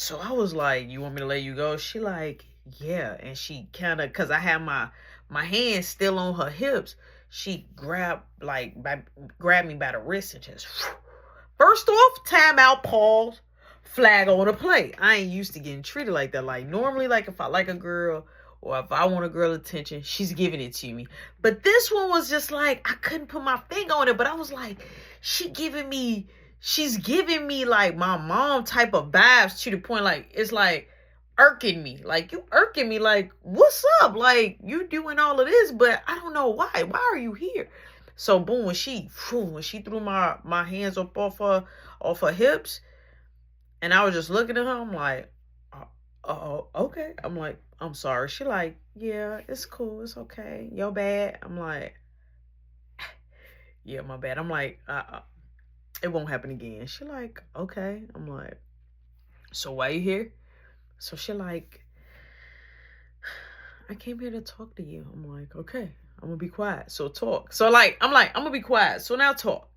So I was like, you want me to let you go? She like, yeah. And she kind of, cause I had my hands still on her hips. She grabbed me by the wrist and just first off, timeout, pause, flag on the play. I ain't used to getting treated like that. Like normally, like if I like a girl or if I want a girl attention, she's giving it to me. But this one was just like I couldn't put my finger on it. But I was like, she's giving me like my mom type of vibes to the point like it's like irking me. Like you irking me. Like what's up? Like you doing all of this, but I don't know why. Why are you here? So boom, when she threw my hands up off her hips, and I was just looking at her, I'm like, oh, okay. I'm like, I'm sorry. She like, yeah, it's cool, it's okay. Your bad. I'm like, yeah, my bad. I'm like, it won't happen again. She like, okay. I'm like, so why you here? So she like, I came here to talk to you. I'm like, okay, I'm gonna be quiet. So talk. So like, I'm gonna be quiet. So now talk.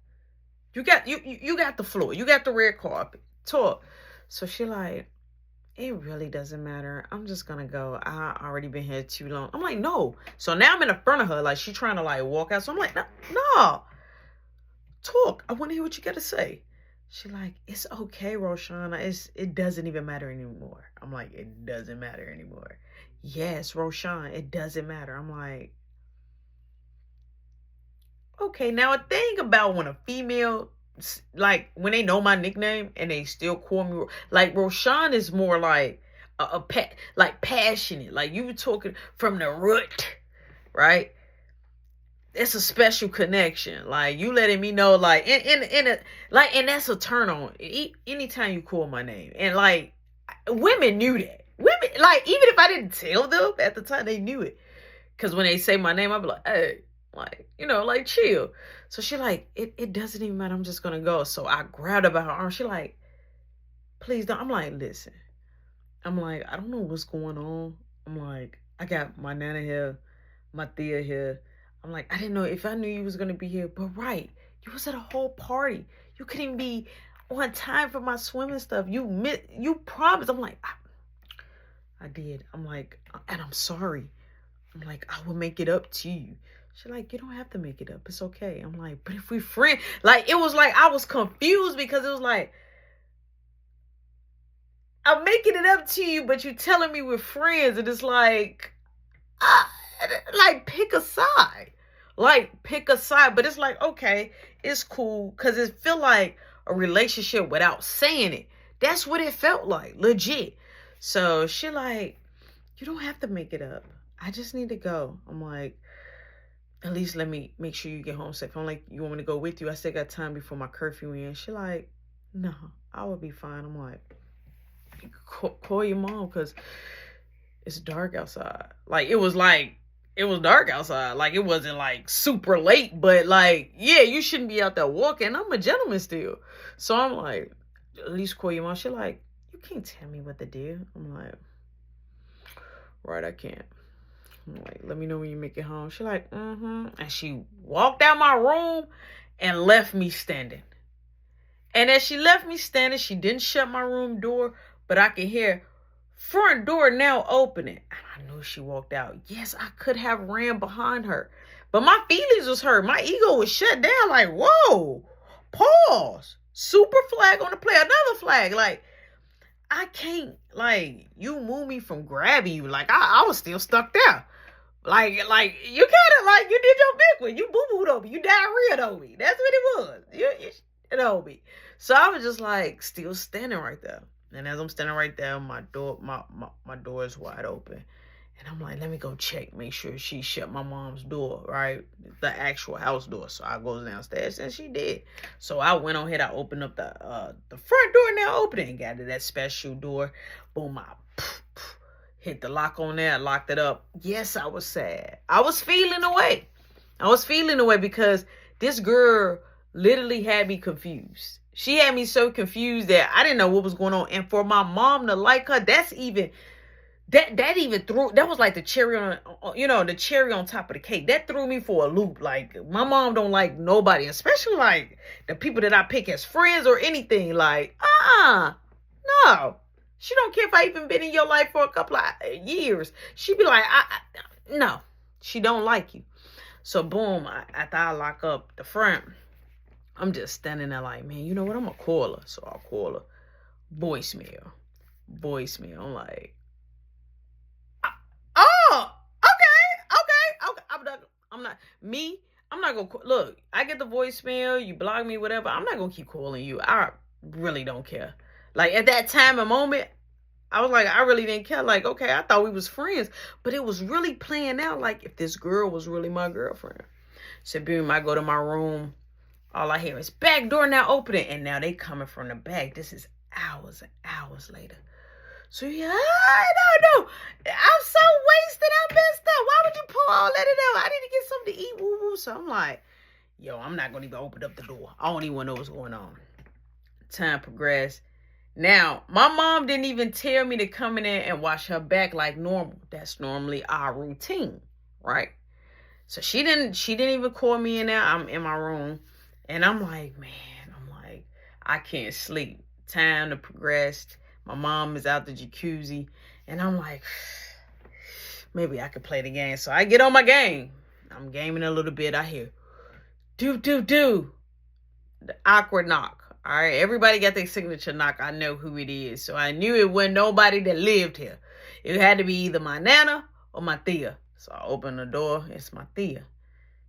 You got the floor. You got the red carpet. Talk. So she like, it really doesn't matter. I'm just gonna go. I already been here too long. I'm like, no. So now I'm in the front of her, like she trying to like walk out. So I'm like, no. Talk. I want to hear what you got to say. She like, it's okay, Roshana. It doesn't even matter anymore. I'm like, it doesn't matter anymore. Yes, Roshan, it doesn't matter. I'm like, okay. Now a thing about when a female, like when they know my nickname and they still call me, like Roshan is more like like passionate. Like you were talking from the root, right? It's a special connection. Like you letting me know, like in a like, and that's a turn on. Anytime you call my name, and like women knew that. Women like even if I didn't tell them at the time, they knew it. Cause when they say my name, I'll be like, hey, like like chill. So she like, it doesn't even matter. I'm just gonna go. So I grabbed her by her arm. She like, please don't. I'm like, listen. I'm like, I don't know what's going on. I'm like, I got my nana here, my Thea here. I'm like, I didn't know if I knew you was gonna be here, but right, you was at a whole party. You couldn't be on time for my swimming stuff. You promised. I'm like, I did. I'm like, and I'm sorry. I'm like, I will make it up to you. She's like, you don't have to make it up. It's okay. I'm like, but if we friends, like it was like I was confused because it was like I'm making it up to you, but you're telling me we're friends, and it's like, like pick a side. Like pick a side, but it's like, okay, it's cool because it feel like a relationship without saying it. That's what it felt like, legit. So she like, you don't have to make it up. I just need to go. I'm like, at least let me make sure you get home safe. I'm like, you want me to go with you? I still got time before my curfew ends. She like, no, I will be fine. I'm like, call your mom because it's dark outside. Like it was dark outside. Like it wasn't like super late, but like, yeah, you shouldn't be out there walking. I'm a gentleman still. So I'm like, at least call your mom. She like, you can't tell me what to do. I'm like, right, I can't. I'm like, let me know when you make it home. She like, And she walked out my room and left me standing. And as she left me standing, she didn't shut my room door, but I could hear front door now opening. And I knew she walked out. Yes, I could have ran behind her, but my feelings was hurt. My ego was shut down. Like, whoa, pause. Super flag on the play. Another flag. Like, I can't, like, you move me from grabbing you. Like, I was still stuck there. Like, you kind of, like, you did your big one. You boo-booed over me. You diarrheaed over me. That's what it was. You over me. So I was just, like, still standing right there. And as I'm standing right there, my door is wide open. And I'm like, let me go check, make sure she shut my mom's door, right? The actual house door. So I goes downstairs, and she did. So I went on ahead, I opened up the front door, now open it, and got to that special door. Boom, I hit the lock on there, I locked it up. Yes, I was sad. I was feeling away. Because this girl literally had me confused. She had me so confused that I didn't know what was going on. And for my mom to like her, that was like the cherry on, the cherry on top of the cake. That threw me for a loop. Like, my mom don't like nobody, especially like the people that I pick as friends or anything. Like, no. She don't care if I even been in your life for a couple of years. She be like, no, she don't like you. So boom, after I lock up the front, I'm just standing there like, man, you know what? I'm gonna call her. So I'll call her. Voicemail. I'm like, oh, okay. I'm not gonna look. I get the voicemail. You block me, whatever. I'm not gonna keep calling you. I really don't care. Like at that time and moment, I was like, I really didn't care. Like, okay, I thought we was friends, but it was really playing out like if this girl was really my girlfriend. So boom, I go to my room. All I hear is back door now opening, and now they coming from the back. This is hours and hours later. So yeah, I don't know. I'm so wasted. I'm messed up. Why would you pull all that out? I need to get something to eat. Woo woo. So I'm like, yo, I'm not gonna even open up the door. I don't even know what's going on. Time progressed. Now, my mom didn't even tell me to come in there and wash her back like normal. That's normally our routine, right? So she didn't even call me in there. I'm in my room. And I'm like, I can't sleep. Time to progress. My mom is out the jacuzzi. And I'm like, maybe I could play the game. So I get on my game. I'm gaming a little bit. I hear, do. The awkward knock. All right, everybody got their signature knock. I know who it is. So I knew it wasn't nobody that lived here. It had to be either my nana or my Thea. So I open the door. It's my Thea.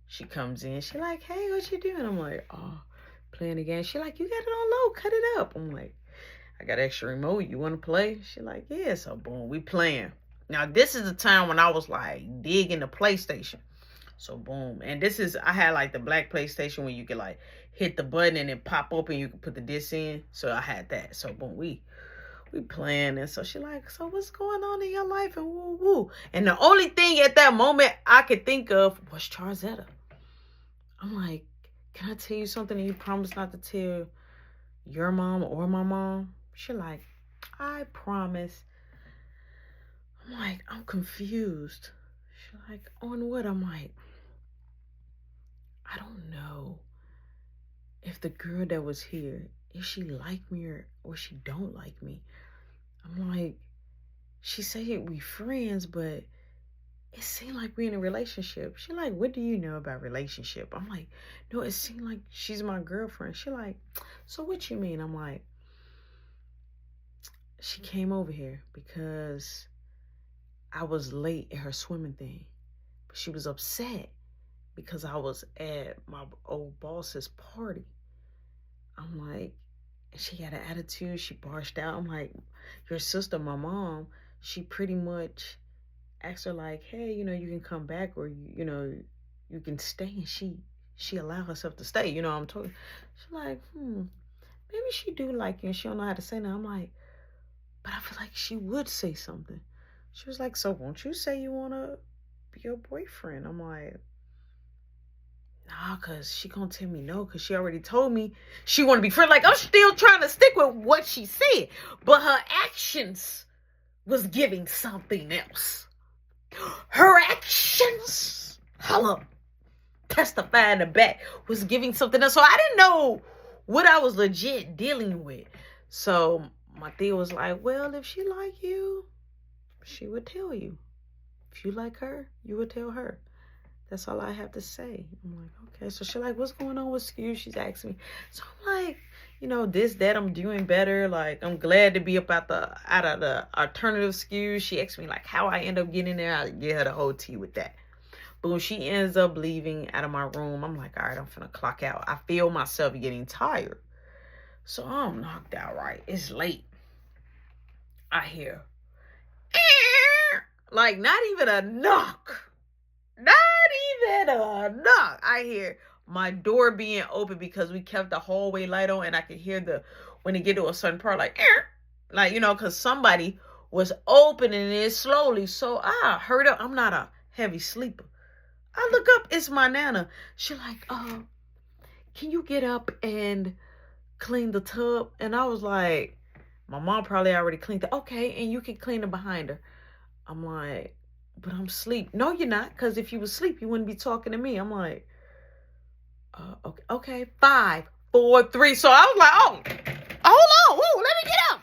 She comes in. She like, hey, what you doing? I'm like, oh, playing the game. She like, you got it on low. Cut it up. I'm like, I got extra remote. You want to play? She like, yeah. So boom, we playing. Now, this is the time when I was like digging the PlayStation. So boom. And this is, I had like the black PlayStation where you could like hit the button and it pop open. You could put the disc in. So I had that. So boom, we playing. And so she like, so what's going on in your life? And woo woo. And the only thing at that moment I could think of was Charzetta. I'm like, can I tell you something and you promise not to tell your mom or my mom? She like, I promise. I'm like, I'm confused. She like, on what? I'm like, I don't know if the girl that was here, if she like me or she don't like me. I'm like, she said we friends, but it seemed like we in a relationship. She like, what do you know about relationship? I'm like, no, it seemed like she's my girlfriend. She like, so what you mean? I'm like, she came over here because I was late at her swimming thing. But she was upset because I was at my old boss's party. I'm like, she had an attitude. She barged out. I'm like, your sister, my mom, she pretty much asked her like, hey, you can come back or, you can stay. And she allowed herself to stay. I'm talking. She's like, maybe she do like you and she don't know how to say that. I'm like, but I feel like she would say something. She was like, so won't you say you want to be your boyfriend? I'm like, nah, because she gonna tell me no, because she already told me she want to be friends. Like, I'm still trying to stick with what she said, but her actions was giving something else. Her actions, hello, testify in the back, was giving something else. So I didn't know what I was legit dealing with. So my Thea was like, well, if she like you, she would tell you. If you like her, you would tell her. That's all I have to say. I'm like, okay. So she's like, what's going on with SKU? She's asking me. So I'm like, this, that, I'm doing better. Like, I'm glad to be up out of the alternative SKU. She asked me like how I end up getting there. I get her the whole tea with that. But when she ends up leaving out of my room, I'm like, all right, I'm finna clock out. I feel myself getting tired. So I'm knocked out, right? It's late. I hear, like, not even a knock. Not even a knock. I hear my door being open because we kept the hallway light on, and I could hear when it get to a certain part, like, because somebody was opening it slowly. So I heard up. I'm not a heavy sleeper. I look up. It's my nana. She like, can you get up and clean the tub? And I was like, my mom probably already cleaned it. Okay, and you can clean it behind her. I'm like, but I'm asleep. No, you're not, because if you was asleep, you wouldn't be talking to me. I'm like, okay, 5, 4, 3. So I was like, oh, hold on, whoa, let me get up.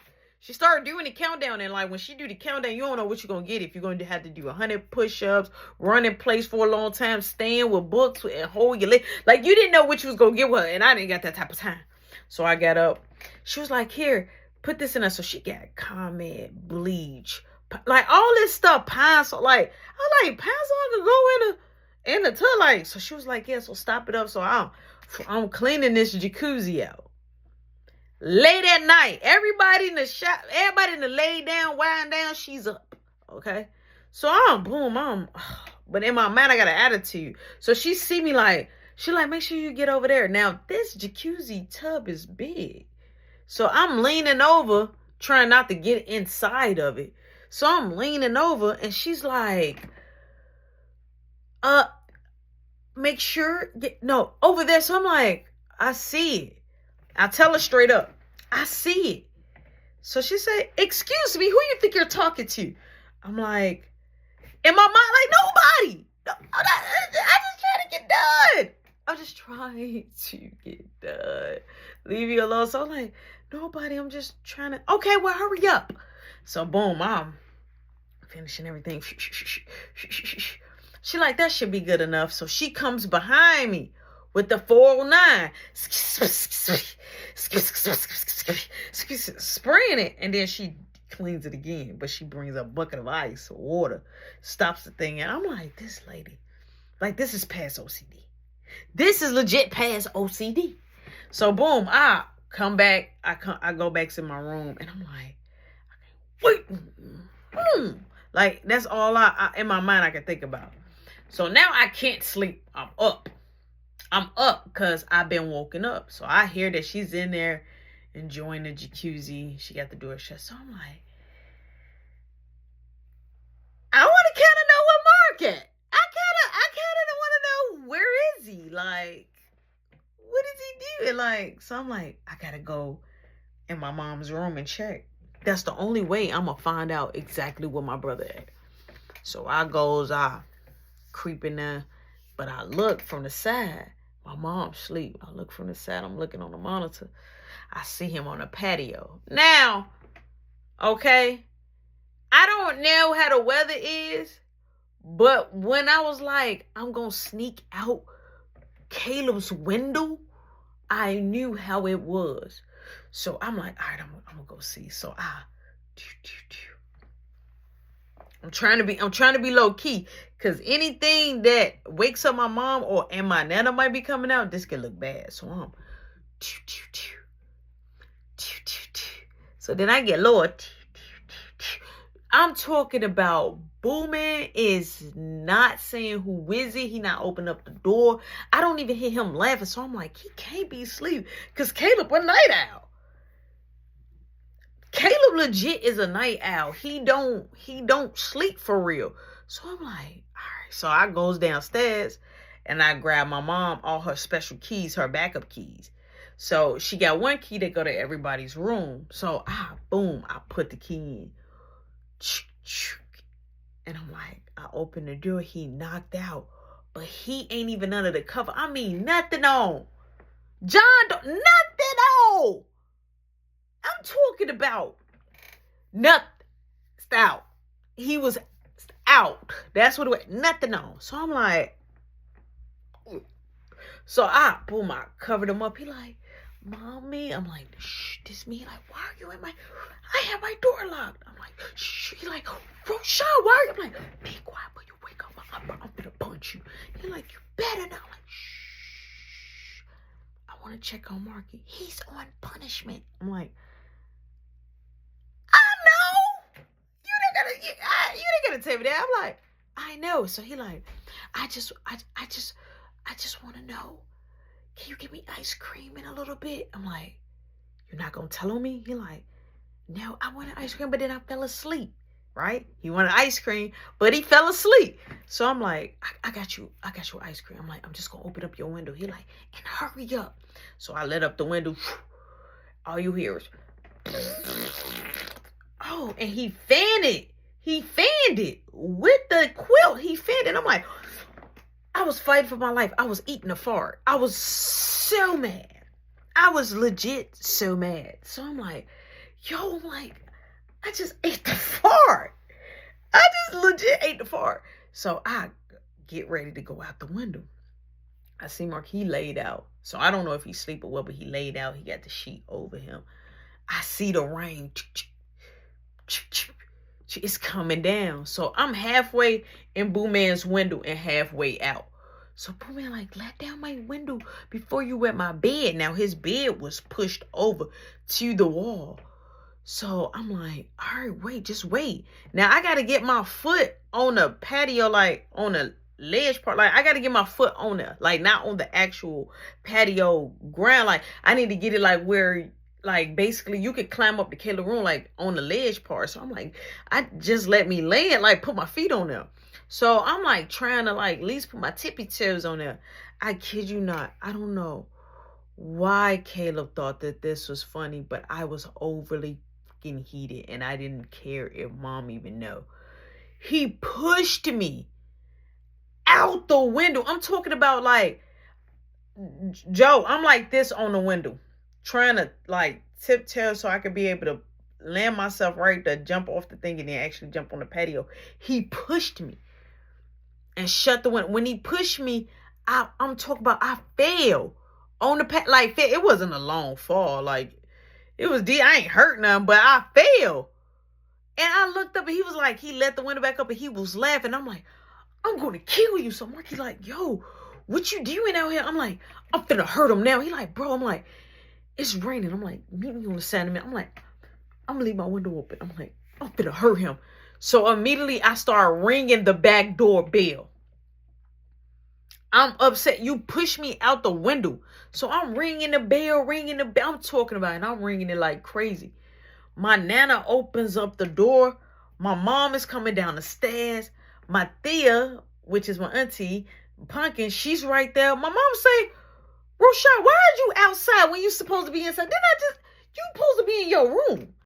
She started doing the countdown, and like when she do the countdown, you don't know what you're gonna get. If you're going to have to do 100 push-ups, run in place for a long time, stand with books and hold your leg. Like you didn't know what you was gonna get with her, and I didn't got that type of time. So I got up. She was like, "Here, put this in there." So she got comment, bleach, like all this stuff, pine. So like I like pine so I could go in the tub. Like so she was like, "Yeah, so stop it up." So I'm cleaning this jacuzzi out. Late at night, everybody in the shop, everybody in the lay down, wind down, she's up. Okay. So but in my mind, I got an attitude. So she see me like, she like, make sure you get over there. Now, this jacuzzi tub is big. So I'm leaning over, trying not to get inside of it. So I'm leaning over and she's like, make sure, no, over there. So I'm like, I see it. I tell her straight up, I see it. So she said, excuse me, who you think you're talking to? I'm like, in my mind, like, nobody. No, I'm just trying to get done. I'm just trying to get done. Leave you alone. So I'm like, nobody, I'm just trying to, okay, well, hurry up. So boom, I'm finishing everything. She like, that should be good enough. So she comes behind me with the 409, spraying it, and then she cleans it again. But she brings a bucket of ice or water, stops the thing, and I'm like, this lady, like this is past OCD. This is legit past OCD. So boom, I come back, I go back to my room, and I'm like, wait, like that's all I in my mind I can think about. So now I can't sleep. I'm up because I've been woken up. So I hear that she's in there enjoying the jacuzzi. She got the door shut. So I'm like, I want to kind of know what Mark at. I kind of want to know, where is he? Like, what is he doing? Like, so I'm like, I got to go in my mom's room and check. That's the only way I'm going to find out exactly where my brother at. So I creep in there, but I look from the side. My mom's asleep. I look from the side. I'm looking on the monitor. I see him on the patio. Now, okay, I don't know how the weather is, but when I was like, I'm going to sneak out Caleb's window, I knew how it was. So I'm like, all right, I'm going to go see. So I'm trying to be low key, because anything that wakes up my mom and my nana might be coming out, this could look bad. So I'm so then I get lower. I'm talking about booming is not saying who is it. He not opening up the door. I don't even hear him laughing. So I'm like, he can't be asleep, because Caleb a night owl. Caleb legit is a night owl. He don't sleep for real. So I'm like, all right. So I goes downstairs and I grab my mom all her special keys, her backup keys. So she got one key that go to everybody's room. So I put the key in. And I'm like, I open the door. He knocked out, but he ain't even under the cover. I mean, nothing on. Nothing on. I'm talking about nothing. Out. He was out. That's what it was. Nothing on. So I'm like, so I covered him up. He like, Mommy. I'm like, shh, this me. Like, why are you in my, I have my door locked. I'm like, shh. He like, Roshan, why are you? I'm like, be quiet, but you wake up. I'm gonna punch you. He like, you better not. I'm like, shh. I want to check on Marky. He's on punishment. I'm like, you didn't gonna tell me that. I'm like, I know. So he like, I just want to know, can you give me ice cream in a little bit? I'm like, you're not gonna tell on me? He like, no, I wanted ice cream, but then I fell asleep. Right? He wanted ice cream, but he fell asleep. So I'm like, I got you ice cream. I'm like, I'm just gonna open up your window. He like, and hurry up. So I let up the window. All you hear is, oh, and he fanned it. He fanned it with the quilt. He fanned it. I'm like, I was fighting for my life. I was eating a fart. I was so mad. I was legit so mad. So I'm like, yo, I'm like, I just ate the fart. I just legit ate the fart. So I get ready to go out the window. I see Marquis laid out. So I don't know if he's sleeping or what, but he laid out. He got the sheet over him. I see the rain. It's coming down. So I'm halfway in Boo Man's window and halfway out. So Boo Man like, let down my window before you wet my bed. Now his bed was pushed over to the wall. So I'm like, all right, wait, just wait. Now I got to get my foot on the patio, like on the ledge part. Like I got to get my foot on the, like not on the actual patio ground. Like I need to get it like where, like basically you could climb up the Kayla room, like on the ledge part. So I'm like, I just let me land, like put my feet on there. So I'm like trying to like at least put my tippy toes on there. I kid you not. I don't know why Caleb thought that this was funny, but I was overly heated and I didn't care if mom even know. He pushed me out the window. I'm talking about like, Joe, I'm like this on the window, trying to like tiptoe so I could be able to land myself right to jump off the thing and then actually jump on the patio. He pushed me and shut the window. When he pushed me, I'm talking about I fell on the like it wasn't a long fall, like it was deep. I ain't hurt nothing, but I fell. And I looked up and he was like, he let the window back up and he was laughing. I'm like, I'm going to kill you. So Marky's like, yo, what you doing out here? I'm like, I'm finna hurt him now. He like, bro, I'm like, it's raining. I'm like, meet me on the side of me. I'm like, I'm gonna leave my window open. I'm like, I'm finna hurt him. So immediately I start ringing the back door bell. I'm upset. You pushed me out the window. So I'm ringing the bell, I'm talking about it, and I'm ringing it like crazy. My nana opens up the door. My mom is coming down the stairs. My Thea, which is my auntie, Pumpkin, she's right there. My mom say, Roshan, why are you outside when you supposed to be inside? You supposed to be in your room.